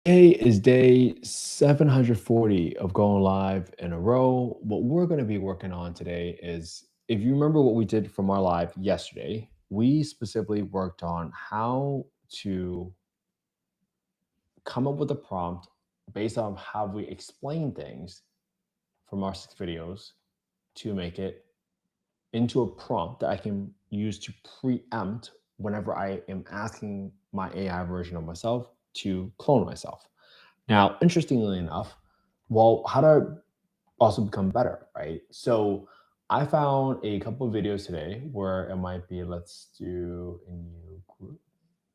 Today is day 740 of going live in a row. What we're going to be working on today is if you remember what we did from our live yesterday, we specifically worked on how to come up with a prompt based on how we explain things from our 6 videos to make it into a prompt that I can use to preempt whenever I am asking my AI version of myself to clone myself. Now, interestingly enough, well, how to also become better, right? So I found a couple of videos today where it might be, let's do a new group.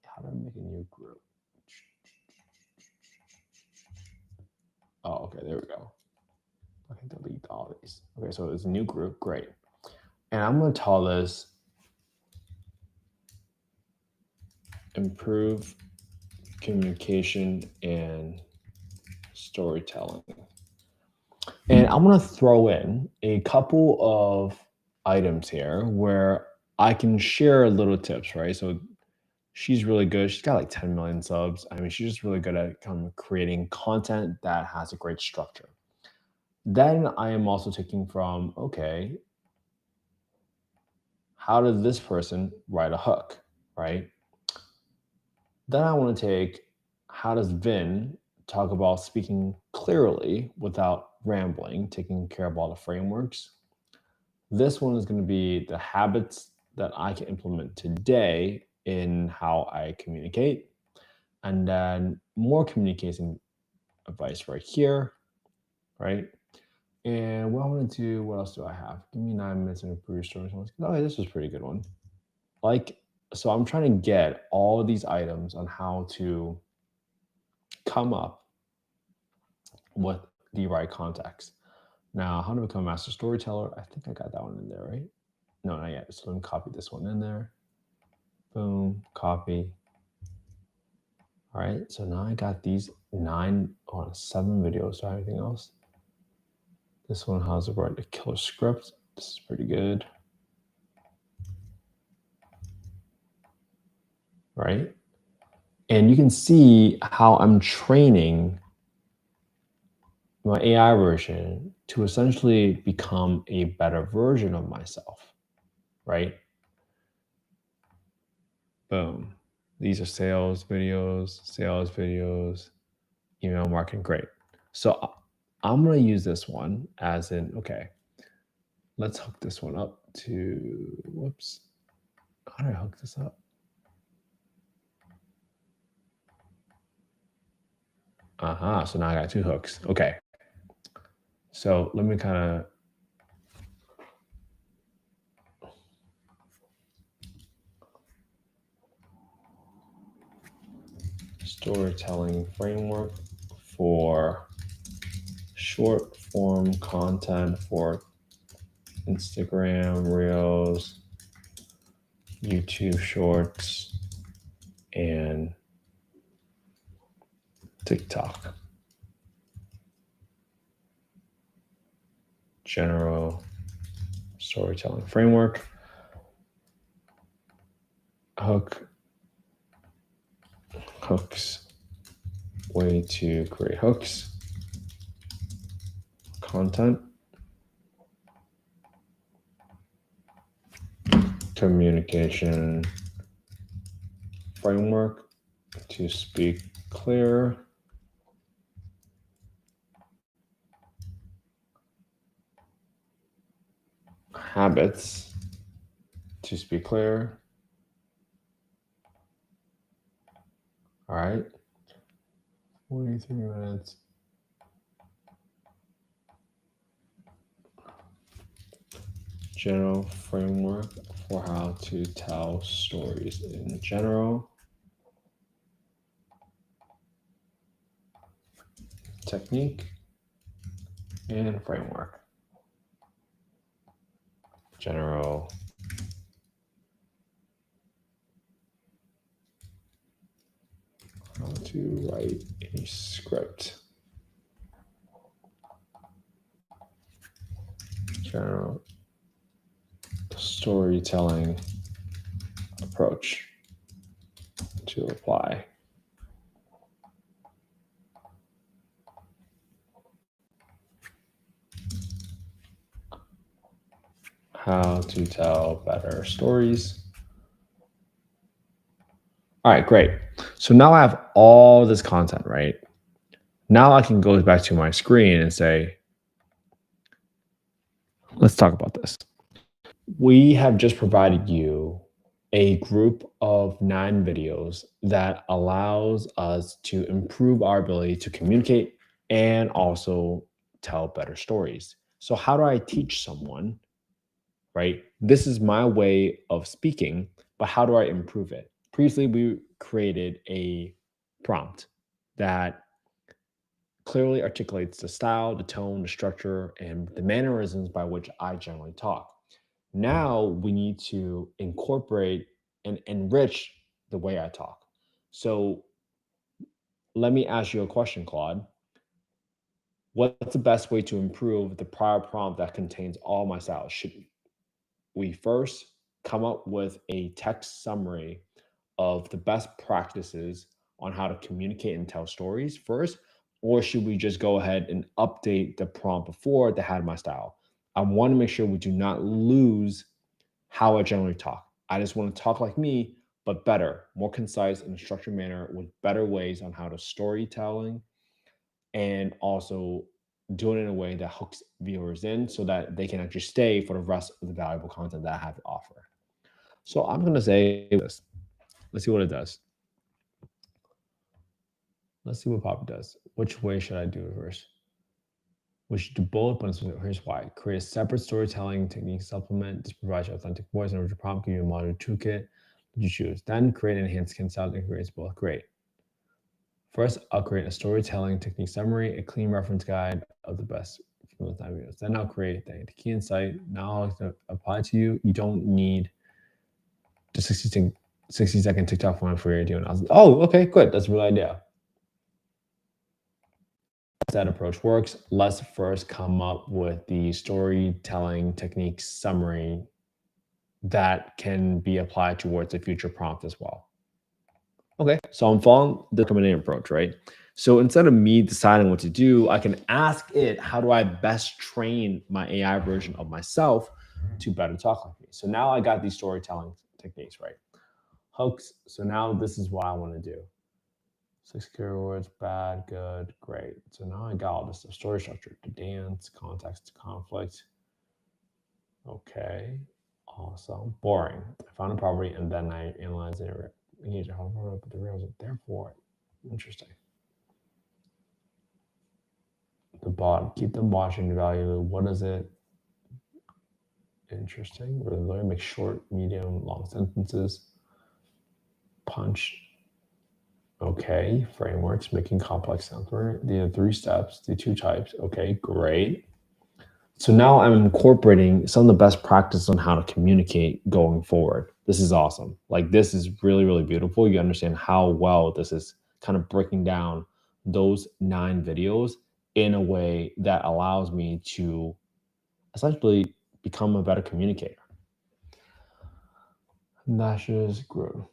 How do I make a new group? Oh, okay, there we go. I can delete all these. Okay, so it's a new group, great. And I'm gonna call this improve communication and storytelling. And I'm going to throw in a couple of items here where I can share little tips, right? So she's really good. She's got like 10 million subs. I mean, she's just really good at kind of creating content that has a great structure. Then I am also taking from, okay, how does this person write a hook, right? Then I want to take, how does Vin talk about speaking clearly without rambling, taking care of all the frameworks? This one is going to be the habits that I can implement today in how I communicate. And then more communication advice right here, right? And what I want to do, what else do I have? Give me 9 minutes and improve your storytelling. Oh, this was a pretty good one. So I'm trying to get all of these items on how to come up with the right context. Now, how to become a master storyteller? I think I got that one in there, right? No, not yet. So let me copy this one in there. Boom, copy. All right, so now I got these 7 videos. Do I have anything else? This one has to write a killer script. This is pretty good. Right? And you can see how I'm training my AI version to essentially become a better version of myself, right? Boom. These are sales videos, email marketing, great. So I'm going to use this one as in, okay, let's hook this one up to, whoops. How do I hook this up? So now I got 2 hooks. Okay. So let me kind of storytelling framework for short form content for Instagram Reels, YouTube Shorts, and TikTok. General storytelling framework. Hooks. Way to create hooks. Content. Communication framework to speak clear. Habits to speak clear. All right. 43 minutes. General framework for how to tell stories in general. Technique and framework. General. How to write a script. General storytelling approach to apply. how to tell better stories. All right, great. So now I have all this content, right? Now I can go back to my screen and say, let's talk about this. We have just provided you a group of 9 videos that allows us to improve our ability to communicate and also tell better stories. So, how do I teach someone, right? This is my way of speaking, but how do I improve it? Previously, we created a prompt that clearly articulates the style, the tone, the structure, and the mannerisms by which I generally talk. Now we need to incorporate and enrich the way I talk. So let me ask you a question, Claude. What's the best way to improve the prior prompt that contains all my styles? Should we first come up with a text summary of the best practices on how to communicate and tell stories first? Or should we just go ahead and update the prompt before that had my style? I want to make sure we do not lose how I generally talk. I just want to talk like me, but better, more concise in a structured manner with better ways on how to storytelling and also doing it in a way that hooks viewers in so that they can actually stay for the rest of the valuable content that I have to offer. So I'm going to say this. Let's see what it does. Let's see what Pop does. Which way should I do it first? We should do both, but here's why. Create a separate storytelling technique supplement. This provides you authentic voice and original prompt, give you a modern toolkit that you choose. Then create an enhanced skin style that creates both. Great. First, I'll create a storytelling technique summary, a clean reference guide of the best from those 9 videos. Then I'll create the key insight. Now I'll apply to you. You don't need the 60-second TikTok format for your idea. Oh, okay, good. That's a real idea. That approach works, let's first come up with the storytelling technique summary that can be applied towards a future prompt as well. Okay, so I'm following the recommended approach, right? So instead of me deciding what to do, I can ask it, how do I best train my AI version of myself to better talk like me? So now I got these storytelling techniques, right? Hooks. So now this is what I want to do. 6 keywords, bad, good, great. So now I got all this stuff. Story structure, to dance, context, conflict. Okay, awesome. Boring. I found a property and then I analyzed it. Engage how to put the rails there for it. Interesting. The bot, keep them watching value. What is it? Interesting. Really make short, medium, long sentences. Punch. Okay, frameworks, making complex sounds. The 3 steps, the 2 types. Okay, great. So now I'm incorporating some of the best practices on how to communicate going forward. This is awesome. Like, this is really, really beautiful. You understand how well this is kind of breaking down those 9 videos in a way that allows me to essentially become a better communicator. Dashes grow.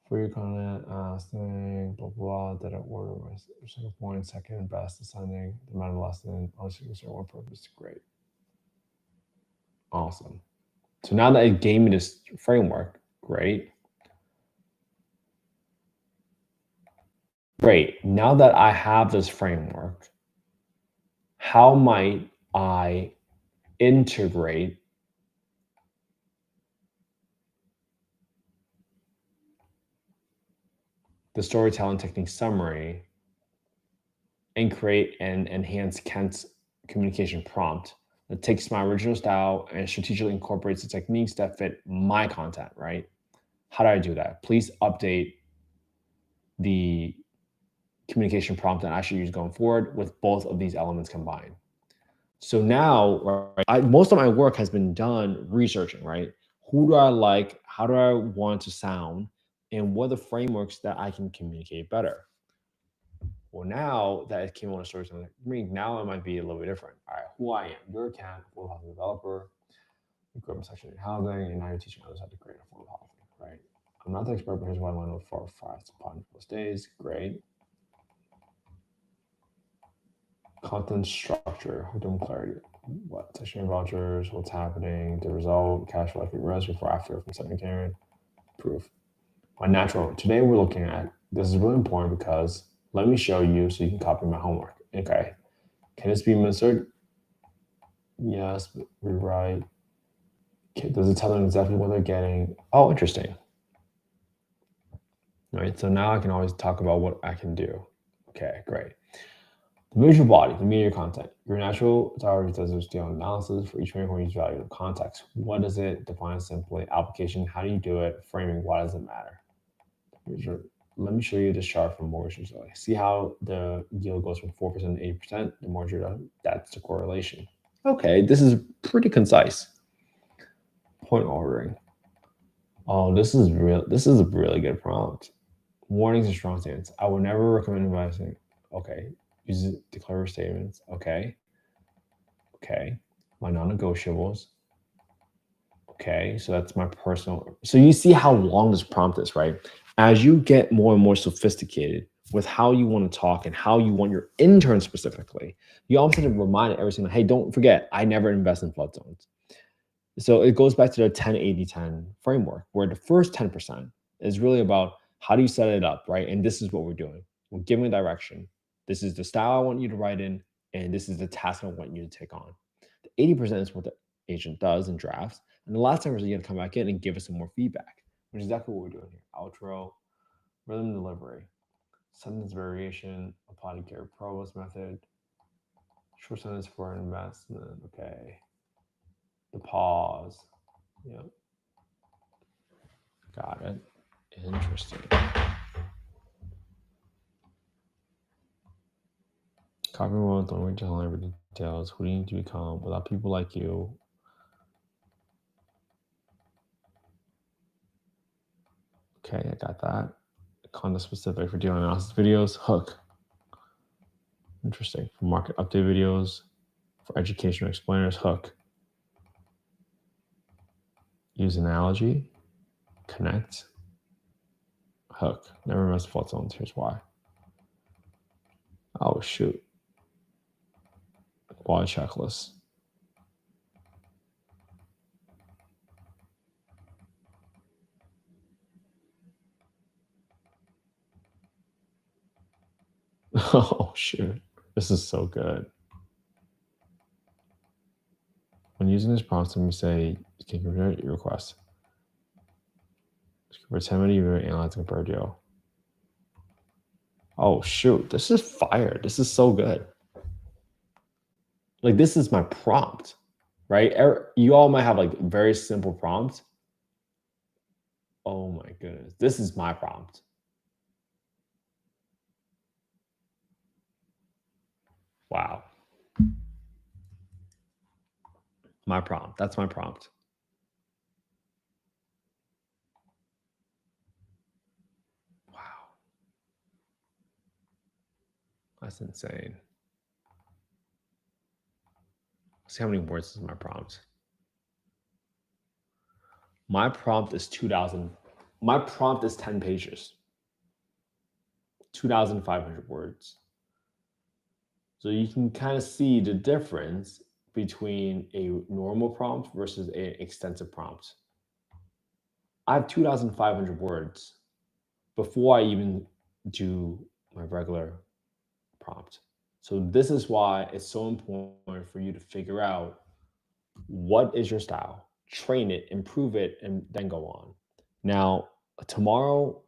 Free content, thing, blah, blah, that it order was second point, second best ascending, the amount of lesson, one purpose, great. Awesome. So now that it gave me this framework, great. Great. Now that I have this framework, how might I integrate the storytelling technique summary and create an enhanced Kent's communication prompt that takes my original style and strategically incorporates the techniques that fit my content, right? How do I do that? Please update the communication prompt that I should use going forward with both of these elements combined. So now, right, most of my work has been done researching, right? Who do I like? How do I want to sound? And what are the frameworks that I can communicate better? Well, now that it came on a storytelling technique, now it might be a little bit different. All right, who I am. You're a cat, affordable housing developer. You grew up in Section 8 housing, and now you're teaching others how to create affordable housing, right? I'm not the expert, but here's what I want to know for fast upon most days. Great. Content structure, with them clarity. what session vouchers, what's happening, the result, cash flow, res before after from second Karen, proof. My natural. Today we're looking at this is really important because let me show you so you can copy my homework. Okay. Can this be mistered? Yes, rewrite. Okay, does it tell them exactly what they're getting? Oh, interesting. All right, so now I can always talk about what I can do. Okay, great. The visual body, the media content. Your natural language does HTML analysis for each framework, each value of context. What does it define simply? Application, how do you do it? Framing, why does it matter? Let me show you this chart from mortgage utility. See how the yield goes from 4% to 8%? The more that's the correlation. Okay, this is pretty concise. Point ordering. Oh, this is real. This is a really good prompt. Warnings and strong statements. I would never recommend investing. Okay. Use declarative statements. Okay. Okay. My non-negotiables. Okay. So that's my personal. So you see how long this prompt is, right? As you get more and more sophisticated with how you want to talk and how you want your intern specifically, you almost have to remind every single, hey, don't forget, I never invest in flood zones. So it goes back to the 10-80-10 framework, where the first 10% is really about how do you set it up, right? And this is what we're doing. We're giving direction. This is the style I want you to write in, and this is the task I want you to take on. The 80% is what the agent does and drafts. And the last 10% you're gonna come back in and give us some more feedback, which is exactly what we're doing here. Outro, rhythm delivery, sentence variation, apply to Gary Provost method, short sentence for investment, okay. The pause. Yep. Got it. Interesting. Copy one, don't wait to tell every details. Who do you need to become without people like you? Okay, I got that. Content specific for deal analysis videos. Hook. Interesting. For market update videos, for educational explainers. Hook. Use analogy. Connect. Hook. Never miss fault zones. Here's why. Oh shoot. Quality checklist. Oh shoot. This is so good. When using this prompt, let me say you can convert your request. For 10 minutes, you're analyzing per deal. Oh shoot, this is fire. This is so good. Like this is my prompt, right? You all might have like very simple prompts. Oh my goodness, this is my prompt. Wow. My prompt. That's my prompt. Wow. That's insane. See how many words is my prompt. My prompt is 2,000. My prompt is 10 pages. 2,500 words. So you can kind of see the difference between a normal prompt versus an extensive prompt. I have 2,500 words before I even do my regular prompt. So this is why it's so important for you to figure out what is your style, train it, improve it, and then go on. Now, tomorrow,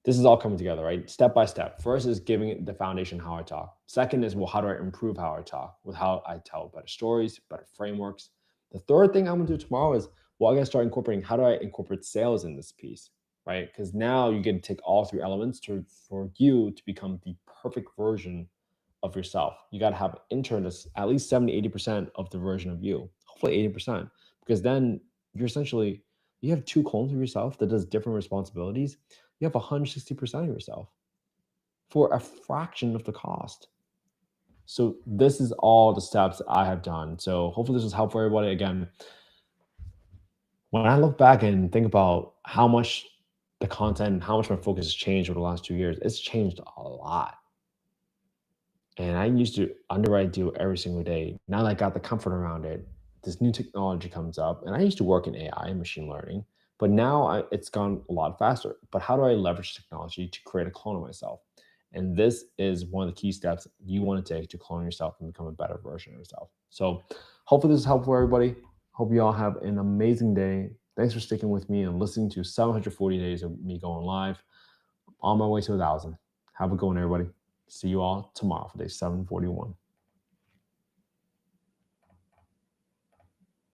this is all coming together, right? Step by step. First is giving it the foundation how I talk. Second is, well, how do I improve how I talk with how I tell better stories, better frameworks. The third thing I'm gonna do tomorrow is, well, I gotta start incorporating how do I incorporate sales in this piece, right? Because now you get to take all three elements for you to become the perfect version of yourself. You got to have an intern that's at least 70, 80% of the version of you, hopefully 80%, because then you're essentially, you have two clones of yourself that does different responsibilities. You have 160% of yourself for a fraction of the cost. So this is all the steps I have done. So hopefully this was helpful for everybody. Again, when I look back and think about how much the content and how much my focus has changed over the last 2 years, it's changed a lot. And I used to underwrite deal every single day. Now that I got the comfort around it, this new technology comes up, and I used to work in AI and machine learning, but now it's gone a lot faster. But how do I leverage technology to create a clone of myself? And this is one of the key steps you want to take to clone yourself and become a better version of yourself. So hopefully this is helpful for everybody. Hope you all have an amazing day. Thanks for sticking with me and listening to 740 days of me going live. On my way to 1,000. Have a good one, everybody. See you all tomorrow for day 741.